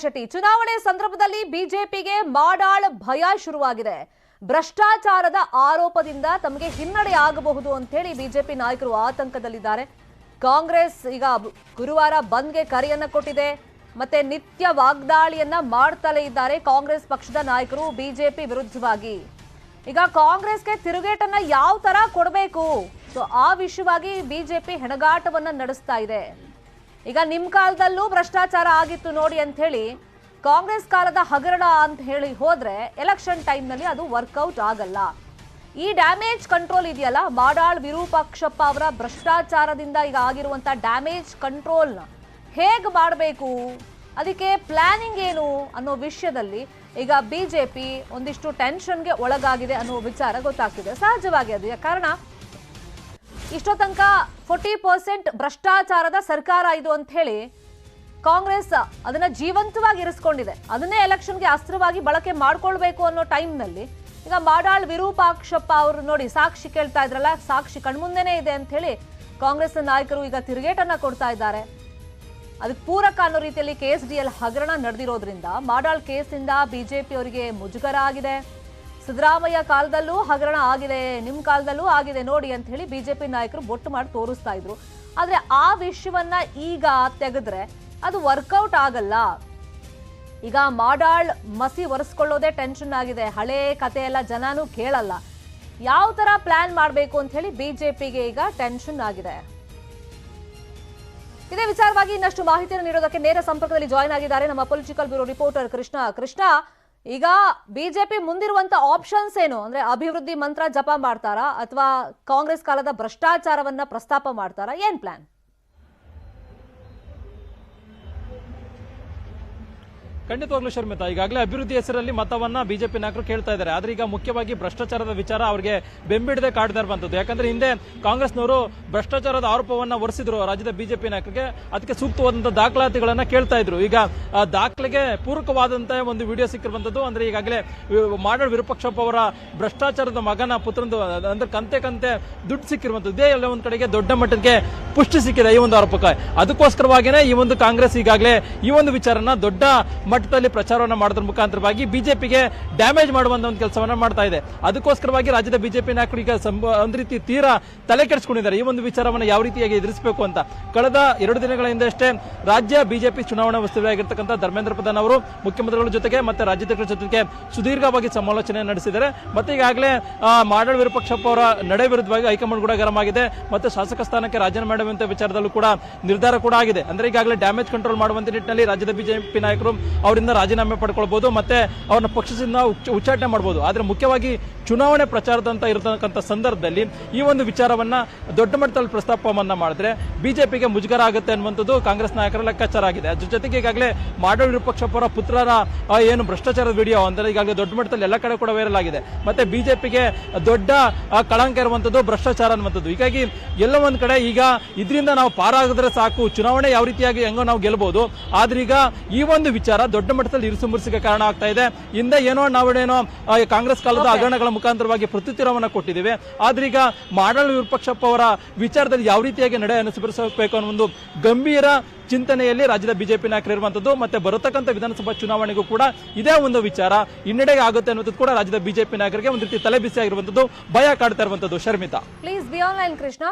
ಶೆಟ್ಟಿ ಚುನಾವಣೆ ಸಂದರ್ಭದಲ್ಲಿ ಬಿಜೆಪಿಗೆ ಮಾಡಾಳ್ ಭಯ ಶುರುವಾಗಿದೆ. ಭ್ರಷ್ಟಾಚಾರದ ಆರೋಪದಿಂದ ತಮಗೆ ಹಿನ್ನಡೆ ಆಗಬಹುದು ಅಂತ ಹೇಳಿ ಬಿಜೆಪಿ ನಾಯಕರು ಆತಂಕದಲ್ಲಿದ್ದಾರೆ. ಕಾಂಗ್ರೆಸ್ ಈಗ ಗುರುವಾರ ಬಂದ್ಗೆ ಕರೆಯನ್ನ ಕೊಟ್ಟಿದೆ. ಮತ್ತೆ ನಿತ್ಯ ವಾಗ್ದಾಳಿಯನ್ನ ಮಾಡ್ತಲೇ ಇದ್ದಾರೆ ಕಾಂಗ್ರೆಸ್ ಪಕ್ಷದ ನಾಯಕರು ಬಿಜೆಪಿ ವಿರುದ್ಧವಾಗಿ. ಈಗ ಕಾಂಗ್ರೆಸ್ಗೆ ತಿರುಗೇಟನ್ನ ಯಾವ ತರ ಕೊಡಬೇಕು ಸೊ ಆ ವಿಷಯವಾಗಿ ಬಿಜೆಪಿ ಹೆಣಗಾಟವನ್ನ ನಡೆಸ್ತಾ ಇದೆ. ಈಗ ನಿಮ್ಮ ಕಾಲದಲ್ಲೂ ಭ್ರಷ್ಟಾಚಾರ ಆಗಿತ್ತು ನೋಡಿ ಅಂತ ಹೇಳಿ ಕಾಂಗ್ರೆಸ್ ಕಾಲದ ಹಗರಣ ಅಂತ ಹೇಳಿ ಹೋದ್ರೆ ಎಲೆಕ್ಷನ್ ಟೈಮ್ ನಲ್ಲಿ ಅದು ವರ್ಕೌಟ್ ಆಗಲ್ಲ. ಈ ಡ್ಯಾಮೇಜ್ ಕಂಟ್ರೋಲ್ ಇದೆಯಲ್ಲ, ಮಾಡಾಳ್ ವಿರೂಪಾಕ್ಷಪ್ಪ ಅವರ ಭ್ರಷ್ಟಾಚಾರದಿಂದ ಈಗ ಆಗಿರುವಂತ ಡ್ಯಾಮೇಜ್ ಕಂಟ್ರೋಲ್ ಹೇಗೆ ಮಾಡಬೇಕು, ಅದಕ್ಕೆ ಪ್ಲಾನಿಂಗ್ ಏನು ಅನ್ನೋ ವಿಷಯದಲ್ಲಿ ಈಗ ಬಿಜೆಪಿ ಒಂದಿಷ್ಟು ಟೆನ್ಷನ್ಗೆ ಒಳಗಾಗಿದೆ ಅನ್ನೋ ವಿಚಾರ ಗೊತ್ತಾಗ್ತಿದೆ. ಸಹಜವಾಗಿ ಅದು ಕಾರಣ ಇಷ್ಟೋ ತನಕ 40% ಭ್ರಷ್ಟಾಚಾರದ ಸರ್ಕಾರ ಇದು ಅಂತ ಹೇಳಿ ಕಾಂಗ್ರೆಸ್ ಅದನ್ನ ಜೀವಂತವಾಗಿ ಇರಿಸ್ಕೊಂಡಿದೆ. ಅದನ್ನೇ ಎಲೆಕ್ಷನ್ಗೆ ಅಸ್ತ್ರವಾಗಿ ಬಳಕೆ ಮಾಡ್ಕೊಳ್ಬೇಕು ಅನ್ನೋ ಟೈಮ್ನಲ್ಲಿ ಈಗ ಮಾಡಾಳ್ ವಿರೂಪಾಕ್ಷಪ್ಪ ಅವರು ನೋಡಿ ಸಾಕ್ಷಿ ಕೇಳ್ತಾ ಇದ್ರಲ್ಲ, ಸಾಕ್ಷಿ ಕಣ್ಮುಂದೆನೇ ಇದೆ ಅಂತ ಹೇಳಿ ಕಾಂಗ್ರೆಸ್ ನಾಯಕರು ಈಗ ತಿರುಗೇಟನ್ನ ಕೊಡ್ತಾ ಇದ್ದಾರೆ. ಅದಕ್ಕೆ ಪೂರಕ ಅನ್ನೋ ರೀತಿಯಲ್ಲಿ KSDL ಹಗರಣ ನಡೆದಿರೋದ್ರಿಂದ ಮಾಡಾಳ್ ಕೇಸಿಂದ ಬಿಜೆಪಿ ಅವರಿಗೆ ಮುಜುಗರ ಆಗಿದೆ. ಸಿದ್ದರಾಮಯ್ಯ ಕಾಲದಲ್ಲೂ ಹಗರಣ ಆಗಿದೆ, ನಿಮ್ಮ ಕಾಲದಲ್ಲೂ ಆಗಿದೆ ನೋಡಿ ಅಂತ ಹೇಳಿ ಬಿಜೆಪಿ ನಾಯಕರು ಬೊಟ್ಟು ಮಾಡಿ ತೋರಿಸ್ತಾ ಇದ್ರು. ಆದ್ರೆ ಆ ವಿಷಯವನ್ನ ಈಗ ತೆಗೆದ್ರೆ ಅದು ವರ್ಕೌಟ್ ಆಗಲ್ಲ. ಈಗ ಮಾಡಾಳ್ ಮಸಿ ಒರೆಸ್ಕೊಳ್ಳೋದೇ ಟೆನ್ಷನ್ ಆಗಿದೆ. ಹಳೆ ಕತೆ ಎಲ್ಲ ಜನನೂ ಕೇಳಲ್ಲ. ಯಾವ ತರ ಪ್ಲಾನ್ ಮಾಡಬೇಕು ಅಂತ ಹೇಳಿ ಬಿಜೆಪಿಗೆ ಈಗ ಟೆನ್ಷನ್ ಆಗಿದೆ. ಇದೇ ವಿಚಾರವಾಗಿ ಇನ್ನಷ್ಟು ಮಾಹಿತಿಯನ್ನು ನೀಡೋದಕ್ಕೆ ನೇರ ಸಂಪರ್ಕದಲ್ಲಿ ಜಾಯಿನ್ ಆಗಿದ್ದಾರೆ ನಮ್ಮ ಪೊಲಿಟಿಕಲ್ ಬ್ಯೂರೋ ರಿಪೋರ್ಟರ್ ಕೃಷ್ಣ. ಈಗ ಬಿಜೆಪಿ ಮುಂದಿರುವಂತ ಆಪ್ಷನ್ಸ್ ಏನು ಅಂದ್ರೆ ಅಭಿವೃದ್ಧಿ ಮಂತ್ರ ಜಪ ಮಾಡ್ತಾರಾ ಅಥವಾ ಕಾಂಗ್ರೆಸ್ ಕಾಲದ ಭ್ರಷ್ಟಾಚಾರವನ್ನ ಪ್ರಸ್ತಾಪ ಮಾಡ್ತಾರಾ, ಏನ್ ಪ್ಲಾನ್? ಖಂಡಿತವಾಗ್ಲೂ ಶರ್ಮಿತಾ, ಈಗಾಗಲೇ ಅಭಿವೃದ್ಧಿ ಹೆಸರಲ್ಲಿ ಮತವನ್ನ ಬಿಜೆಪಿ ನಾಯಕರು ಕೇಳ್ತಾ ಇದ್ದಾರೆ. ಆದ್ರೆ ಈಗ ಮುಖ್ಯವಾಗಿ ಭ್ರಷ್ಟಾಚಾರದ ವಿಚಾರ ಅವರಿಗೆ ಬೆಂಬಿಡದೆ ಕಾಡ್ತಾ ಇರುವಂತದ್ದು. ಯಾಕಂದ್ರೆ ಹಿಂದೆ ಕಾಂಗ್ರೆಸ್ನವರು ಭ್ರಷ್ಟಾಚಾರದ ಆರೋಪವನ್ನ ಹೊರಿಸಿದ್ರು ರಾಜ್ಯದ ಬಿಜೆಪಿ ನಾಯಕರಿಗೆ. ಅದಕ್ಕೆ ಸೂಕ್ತವಾದಂತಹ ದಾಖಲಾತಿಗಳನ್ನ ಕೇಳ್ತಾ ಇದ್ರು. ಈಗ ಆ ದಾಖಲೆಗೆ ಪೂರಕವಾದಂತಹ ಒಂದು ವಿಡಿಯೋ ಸಿಕ್ಕಿರುವಂತದ್ದು. ಅಂದ್ರೆ ಈಗಾಗಲೇ ಮಾಡಾಳ್ ವಿರೂಪಾಕ್ಷಪ್ಪ ಅವರ ಭ್ರಷ್ಟಾಚಾರದ ಮಗನ ಪುತ್ರಂದು ಅಂದ್ರೆ ಕಂತೆ ದುಡ್ಡು ಸಿಕ್ಕಿರುವಂತದ್ದು. ಇದೇ ಎಲ್ಲ ಒಂದ್ ಕಡೆಗೆ ದೊಡ್ಡ ಮಟ್ಟಕ್ಕೆ ಪುಷ್ಟಿ ಸಿಕ್ಕಿದೆ ಈ ಒಂದು ಆರೋಪಕ್ಕೆ. ಅದಕ್ಕೋಸ್ಕರವಾಗಿನೇ ಈ ಒಂದು ಕಾಂಗ್ರೆಸ್ ಈಗಾಗಲೇ ಈ ಒಂದು ವಿಚಾರನ ದೊಡ್ಡ ಮಟ್ಟದಲ್ಲಿ ಪ್ರಚಾರವನ್ನು ಮಾಡೋದ್ರ ಮುಖಾಂತರವಾಗಿ ಬಿಜೆಪಿಗೆ ಡ್ಯಾಮೇಜ್ ಮಾಡುವಂತ ಒಂದು ಕೆಲಸವನ್ನ ಮಾಡ್ತಾ ಇದೆ. ಅದಕ್ಕೋಸ್ಕರವಾಗಿ ರಾಜ್ಯದ ಬಿಜೆಪಿ ನಾಯಕರು ಈಗ ಒಂದು ರೀತಿ ತೀರಾ ತಲೆ ಕೆಡಿಸಿಕೊಂಡಿದ್ದಾರೆ. ಈ ಒಂದು ವಿಚಾರವನ್ನು ಯಾವ ರೀತಿಯಾಗಿ ಎದುರಿಸಬೇಕು ಅಂತ. ಕಳೆದ 2 ದಿನಗಳ ಹಿಂದಷ್ಟೇ ರಾಜ್ಯ ಬಿಜೆಪಿ ಚುನಾವಣಾ ಉಸ್ತುವಾರಿಯಾಗಿರ್ತಕ್ಕಂಥ ಧರ್ಮೇಂದ್ರ ಪ್ರಧಾನ್ ಅವರು ಮುಖ್ಯಮಂತ್ರಿಗಳ ಜೊತೆಗೆ ಮತ್ತೆ ರಾಜ್ಯಾಧ್ಯಕ್ಷರ ಜೊತೆಗೆ ಸುದೀರ್ಘವಾಗಿ ಸಮಾಲೋಚನೆ ನಡೆಸಿದ್ದಾರೆ. ಮತ್ತೆ ಈಗಾಗಲೇ ಮಾಡಾಳ್ ವಿರೂಪಾಕ್ಷಪ್ಪ ಅವರ ನಡೆ ವಿರುದ್ಧವಾಗಿ ಹೈಕಮಾಂಡ್ ಕೂಡ ಗರಂ ಆಗಿದೆ. ಮತ್ತೆ ಶಾಸಕ ಸ್ಥಾನಕ್ಕೆ ರಾಜೀನಾಮೆ ಮಾಡುವಂತ ವಿಚಾರದಲ್ಲೂ ಕೂಡ ನಿರ್ಧಾರ ಕೂಡ ಆಗಿದೆ. ಅಂದ್ರೆ ಈಗಾಗಲೇ ಡ್ಯಾಮೇಜ್ ಕಂಟ್ರೋಲ್ ಮಾಡುವಂತ ನಿಟ್ಟಿನಲ್ಲಿ ರಾಜ್ಯದ ಬಿಜೆಪಿ ನಾಯಕರು ಅವರಿಂದ ರಾಜೀನಾಮೆ ಪಡ್ಕೊಳ್ಬಹುದು, ಮತ್ತೆ ಅವ್ರನ್ನ ಪಕ್ಷದಿಂದ ಉಚ್ಚಾಟನೆ ಮಾಡಬಹುದು. ಆದ್ರೆ ಮುಖ್ಯವಾಗಿ ಚುನಾವಣೆ ಪ್ರಚಾರದಂತ ಇರತಕ್ಕಂಥ ಸಂದರ್ಭದಲ್ಲಿ ಈ ಒಂದು ವಿಚಾರವನ್ನ ದೊಡ್ಡ ಮಟ್ಟದಲ್ಲಿ ಪ್ರಸ್ತಾಪವನ್ನ ಮಾಡಿದ್ರೆ ಬಿಜೆಪಿಗೆ ಮುಜುಗರ ಆಗುತ್ತೆ ಅನ್ನುವಂಥದ್ದು ಕಾಂಗ್ರೆಸ್ ನಾಯಕರ ಲೆಕ್ಕಾಚಾರ ಆಗಿದೆ. ಅದ್ರ ಜೊತೆಗೆ ಈಗಾಗಲೇ ಮಾಡಾಳ್ ವಿರೂಪಾಕ್ಷಪ್ಪ ಅವರ ಪುತ್ರರ ಏನು ಭ್ರಷ್ಟಾಚಾರದ ವಿಡಿಯೋ ಅಂದ್ರೆ ಈಗಾಗಲೇ ದೊಡ್ಡ ಮಟ್ಟದಲ್ಲಿ ಎಲ್ಲ ಕಡೆ ಕೂಡ ವೈರಲ್ ಆಗಿದೆ. ಮತ್ತೆ ಬಿಜೆಪಿಗೆ ದೊಡ್ಡ ಕಳಂಕ ಇರುವಂತದ್ದು ಭ್ರಷ್ಟಾಚಾರ ಅನ್ನುವಂಥದ್ದು. ಹೀಗಾಗಿ ಎಲ್ಲ ಒಂದ್ ಕಡೆ ಈಗ ಇದರಿಂದ ನಾವು ಪಾರಾಗಿದ್ರೆ ಸಾಕು, ಚುನಾವಣೆ ಯಾವ ರೀತಿಯಾಗಿ ಹೆಂಗೋ ನಾವು ಗೆಲ್ಲಬಹುದು. ಆದ್ರೆ ಈಗ ಈ ಒಂದು ವಿಚಾರ ದೊಡ್ಡ ಮಟ್ಟದಲ್ಲಿ ಇರಿಸುಮುರಿಸಿಗೆ ಕಾರಣ ಆಗ್ತಾ ಇದೆ. ಹಿಂದೆ ನಾವೇನೋ ಕಾಂಗ್ರೆಸ್ ಕಾಲದ ಹಗರಣಗಳ ಮುಖಾಂತರವಾಗಿ ಪ್ರತ್ಯುತ್ತರವನ್ನ ಕೊಟ್ಟಿದ್ದೇವೆ. ಆದ್ರೆ ಈಗ ಮಾಡಾಳ್ ವಿರೂಪಾಕ್ಷಪ್ಪ ಅವರ ವಿಚಾರದಲ್ಲಿ ಯಾವ ರೀತಿಯಾಗಿ ನಡೆ ಅನುಸರಿಸಬೇಕು ಅನ್ನೋ ಒಂದು ಗಂಭೀರ ಚಿಂತನೆಯಲ್ಲಿ ರಾಜ್ಯದ ಬಿಜೆಪಿ ನಾಯಕರು ಇರುವಂತದ್ದು. ಮತ್ತೆ ಬರತಕ್ಕಂಥ ವಿಧಾನಸಭಾ ಚುನಾವಣೆಗೂ ಕೂಡ ಇದೇ ಒಂದು ವಿಚಾರ ಹಿನ್ನಡೆಗೆ ಆಗುತ್ತೆ ಅನ್ನೋದು ಕೂಡ ರಾಜ್ಯದ ಬಿಜೆಪಿ ನಾಯಕರಿಗೆ ಒಂದು ರೀತಿ ತಲೆಬಿಸಿ ಆಗಿರುವಂತದ್ದು, ಭಯ ಕಾಡ್ತಾ ಇರುವಂತದ್ದು. Sharmita, please be online Krishna.